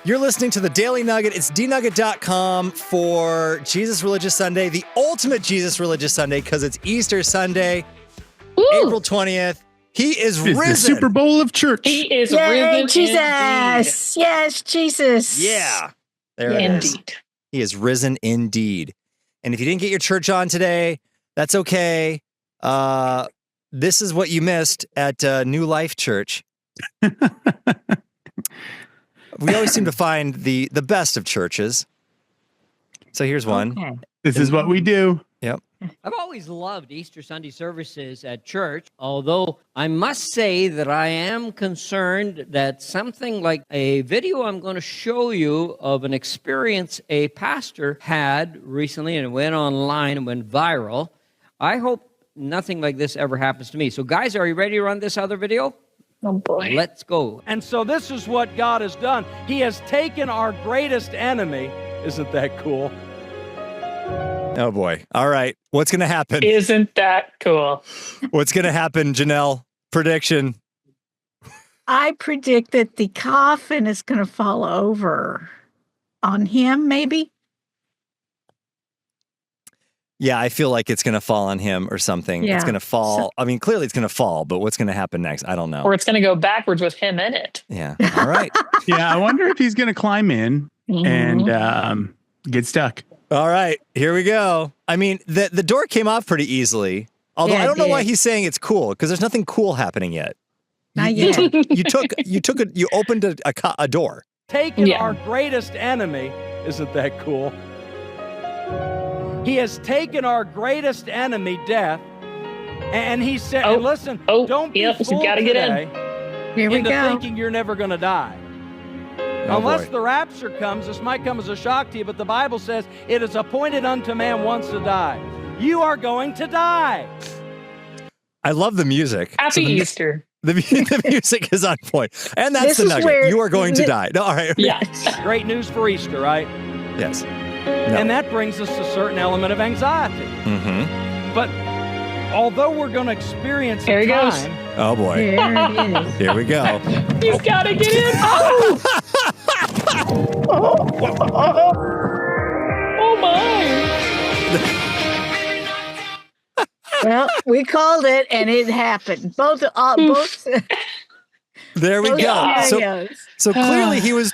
You're listening to the Daily Nugget. It's dnugget.com for Jesus Religious Sunday, the ultimate Jesus Religious Sunday, because it's Easter Sunday, April 20th. He is risen. The Super Bowl of church. He is risen. Jesus. Indeed. Yes, Jesus. Yeah. There it is. Indeed. He is risen indeed. And if you didn't get your church on today, that's okay. This is what you missed at New Life Church. We always seem to find the best of churches. So here's one. Okay. This is what we do. Yep. I've always loved Easter Sunday services at church, although I must say that I am concerned that something like a video I'm going to show you of an experience a pastor had recently, and it went online and went viral. I hope nothing like this ever happens to me. So guys, are you ready to run this other video? Oh, boy. Let's go. And so this is what God has done. He has taken our greatest enemy. Isn't that cool? Oh, boy. All right. What's going to happen? Isn't that cool? What's going to happen, Janelle? Prediction. I predict that the coffin is going to fall over on him, maybe. Yeah, I feel like it's going to fall on him or something. Yeah. It's going to fall. I mean, clearly it's going to fall, but what's going to happen next? I don't know. Or it's going to go backwards with him in it. Yeah. All right. Yeah, I wonder if he's going to climb in and get stuck. All right. Here we go. I mean, the door came off pretty easily. Although Yeah, I don't know it why did. he's saying it's cool, because there's nothing cool happening yet. Not yet. You opened a door. Taken our greatest enemy. Isn't that cool? He has taken our greatest enemy, death, and he said, and listen, don't be fooled gotta get in. today Here we into go. thinking you're never going to die. Oh, Unless boy. the rapture comes, this might come as a shock to you, but the Bible says it is appointed unto man once to die. You are going to die. I love the music. Happy the, Easter. The music is on point. And that's This the is nugget. where- You are going to die. No, all right. Yeah. Great news for Easter, right? Yes. And that brings us to a certain element of anxiety. Mm-hmm. But although we're going to experience Here a he goes. time, Oh, boy. There it is. Here we go. He's got to get in. Oh, my. Well, we called it, and it happened. Both. There we both go. scenarios. So clearly he was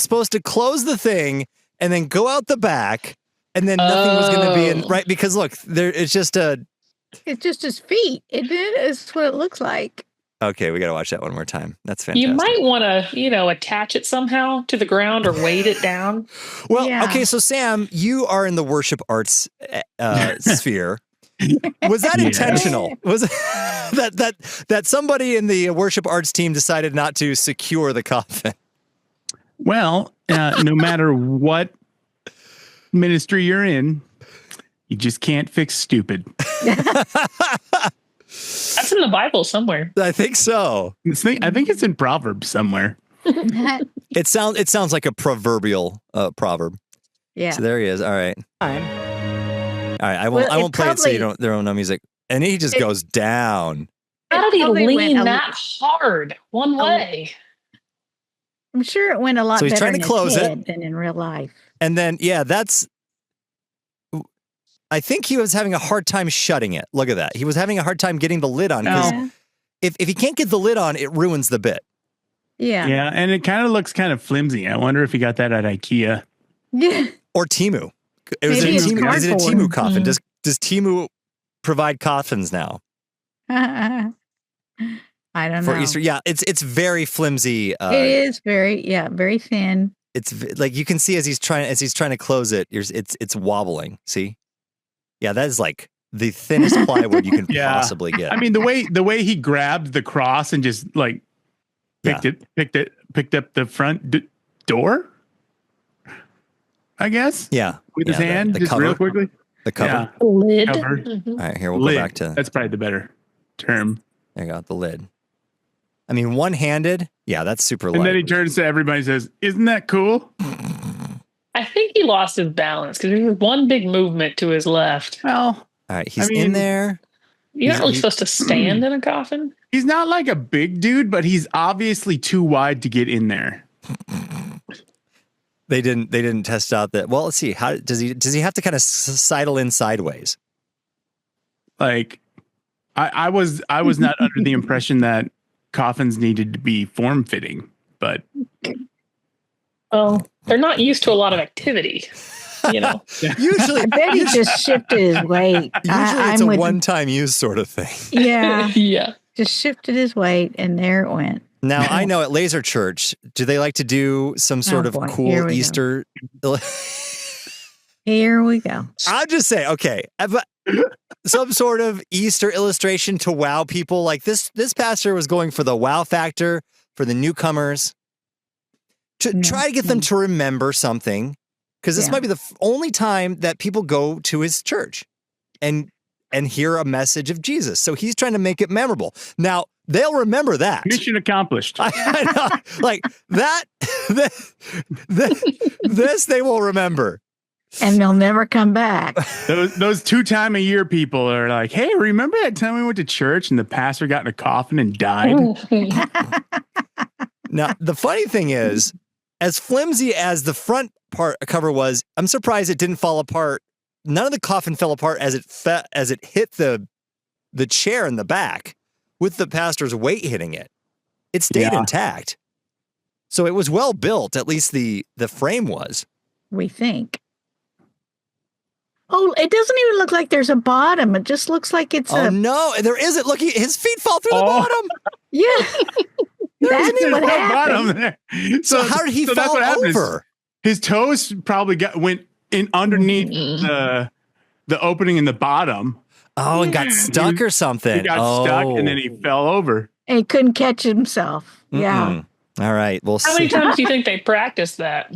supposed to close the thing and then go out the back, and then nothing was going to be in, right? Because look, it's just It's just his feet. It's what it looks like. okay, we got to watch that one more time. That's fantastic. You might want to, attach it somehow to the ground or weight it down. Well, Yeah. okay, so Sam, you are in the worship arts sphere. Was that intentional? Was that somebody in the worship arts team decided not to secure the coffin? Well, no matter what ministry you're in, you just can't fix stupid. That's in the Bible somewhere. I think so. I think it's in Proverbs somewhere. It sounds like a proverbial proverb. Yeah. So there he is. All right. All right, I won't play it so you don't. There are no music, and he just goes down. How did he probably went lean a that hard one way? I'm sure it went a lot So he's better trying to in his close it. head than in real life. And then, I think he was having a hard time shutting it. Look at that. He was having a hard time getting the lid on. Because if he can't get the lid on, it ruins the bit. Yeah. Yeah, and it kind of looks kind of flimsy. I wonder if he got that at IKEA. Yeah. Or Temu. It was Maybe a it's Temu. Is it a cardboard. Temu coffin? Does Temu provide coffins now I don't for know. Easter? Yeah, it's very flimsy. It is very thin. It's like you can see as he's trying to close it. It's wobbling. See? Yeah, that is like the thinnest plywood you can possibly get. I mean, the way he grabbed the cross and just like picked up the front door, I guess. Yeah, with his hand, the just cover, real quickly. The cover. The lid. Cover. All right, here we'll Lid. go back to. That's probably the better term. There you go, the lid. I mean, one-handed. Yeah, that's super light. And then he turns to everybody and says, "Isn't that cool?" I think he lost his balance because there's one big movement to his left. Well, all right, he's in there. You're not really supposed to stand in a coffin. He's not like a big dude, but he's obviously too wide to get in there. They didn't test out that. Well, let's see. How does he have to kind of sidle in sideways? Like, I was not under the impression that coffins needed to be form fitting, but well, they're not used to a lot of activity. Usually, I bet he just shifted his weight. Usually, it's a one-time use sort of thing. Yeah, yeah. Just shifted his weight, and there it went. Now, I know at Laser Church, do they like to do some sort of cool Easter? Here we go. I'll just say, okay, some sort of Easter illustration to wow people. Like this pastor was going for the wow factor for the newcomers to try to get them to remember something, because this might be the only time that people go to his church and hear a message of Jesus. So he's trying to make it memorable. Now, they'll remember that. Mission accomplished. I know. Like that, this they will remember. And they'll never come back. Those 2 time a year people are like, hey, remember that time we went to church and the pastor got in a coffin and died? Now, the funny thing is, as flimsy as the front part cover was, I'm surprised it didn't fall apart. None of the coffin fell apart as it hit the chair in the back with the pastor's weight hitting it. It stayed intact. So it was well built, at least the frame was. We think. Oh, it doesn't even look like there's a bottom. It just looks like it's no, there isn't. Look, his feet fall through the bottom. Yeah. That's what happened. There. So how did he fall over? His toes probably went in underneath the opening in the bottom. Oh, and got stuck or something. He got stuck and then he fell over. And he couldn't catch himself. Yeah. All right. Well, how many times do you think they practiced that?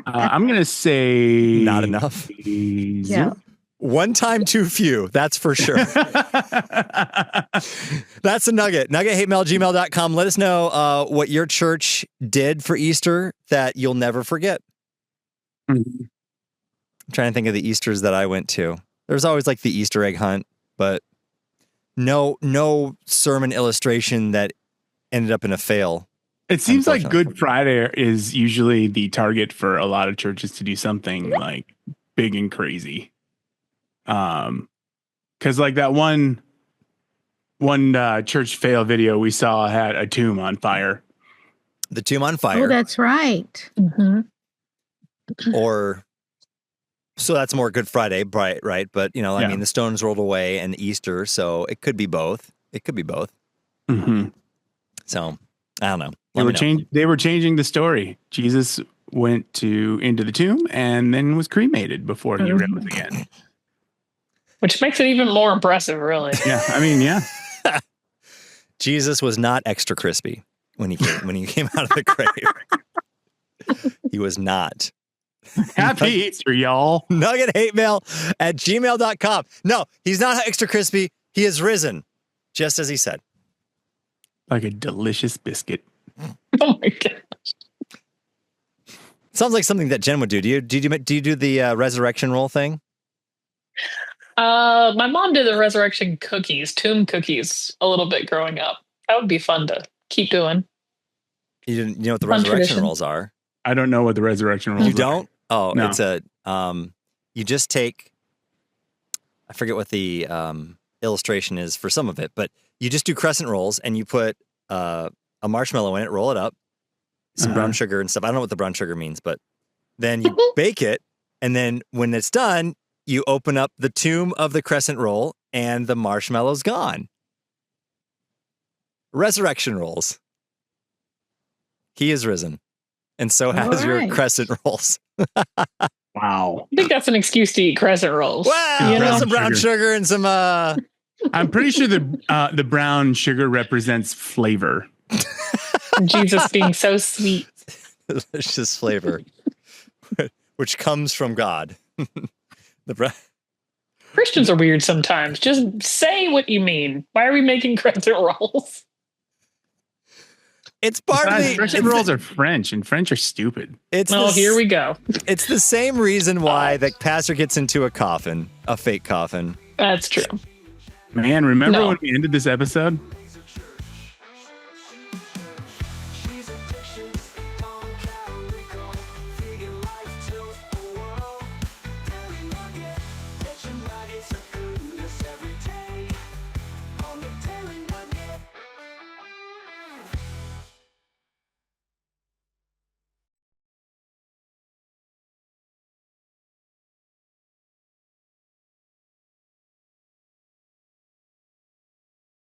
I'm going to say not enough. Yeah. One time too few. That's for sure. That's a nugget. NuggetHateMail@gmail.com. Let us know what your church did for Easter that you'll never forget. I'm trying to think of the Easters that I went to. There's always like the Easter egg hunt, but no sermon illustration that ended up in a fail. It seems like Good Friday is usually the target for a lot of churches to do something like big and crazy. Cause like that one church fail video we saw had a tomb on fire. The tomb on fire. Oh, that's right. Mm-hmm. Or so that's more Good Friday, right? But I mean, the stones rolled away and Easter, so it could be both. Mm-hmm. So I don't know. They were changing the story. Jesus went into the tomb and then was cremated before he rose again. Which makes it even more impressive, really. Yeah, I mean, yeah. Jesus was not extra crispy when he came out of the grave. He was not. Happy Easter, y'all. NuggetHateMail@gmail.com. No, he's not extra crispy. He is risen, just as he said. Like a delicious biscuit. Oh my gosh. Sounds like something that Jenn would do. Do you do the resurrection roll thing? My mom did the resurrection cookies, tomb cookies, a little bit growing up. That would be fun to keep doing. You know what the resurrection rolls are? I don't know what the resurrection rolls are. You don't? Oh, no. It's you just take, I forget what the illustration is for some of it, but you just do crescent rolls and you put a marshmallow in it, roll it up, some brown sugar and stuff. I don't know what the brown sugar means, but then you bake it. And then when it's done, you open up the tomb of the crescent roll and the marshmallow's gone. Resurrection rolls. He is risen. And so has your crescent rolls. Wow. I think that's an excuse to eat crescent rolls. Wow. Some brown sugar and some... I'm pretty sure the brown sugar represents flavor. Jesus being so sweet. Delicious flavor, which comes from God. Christians are weird sometimes. Just say what you mean. Why are we making crescent rolls? It's part of the... Crescent rolls are French, and French are stupid. Here we go. It's the same reason why the pastor gets into a coffin, a fake coffin. That's true. Man, remember when we ended this episode?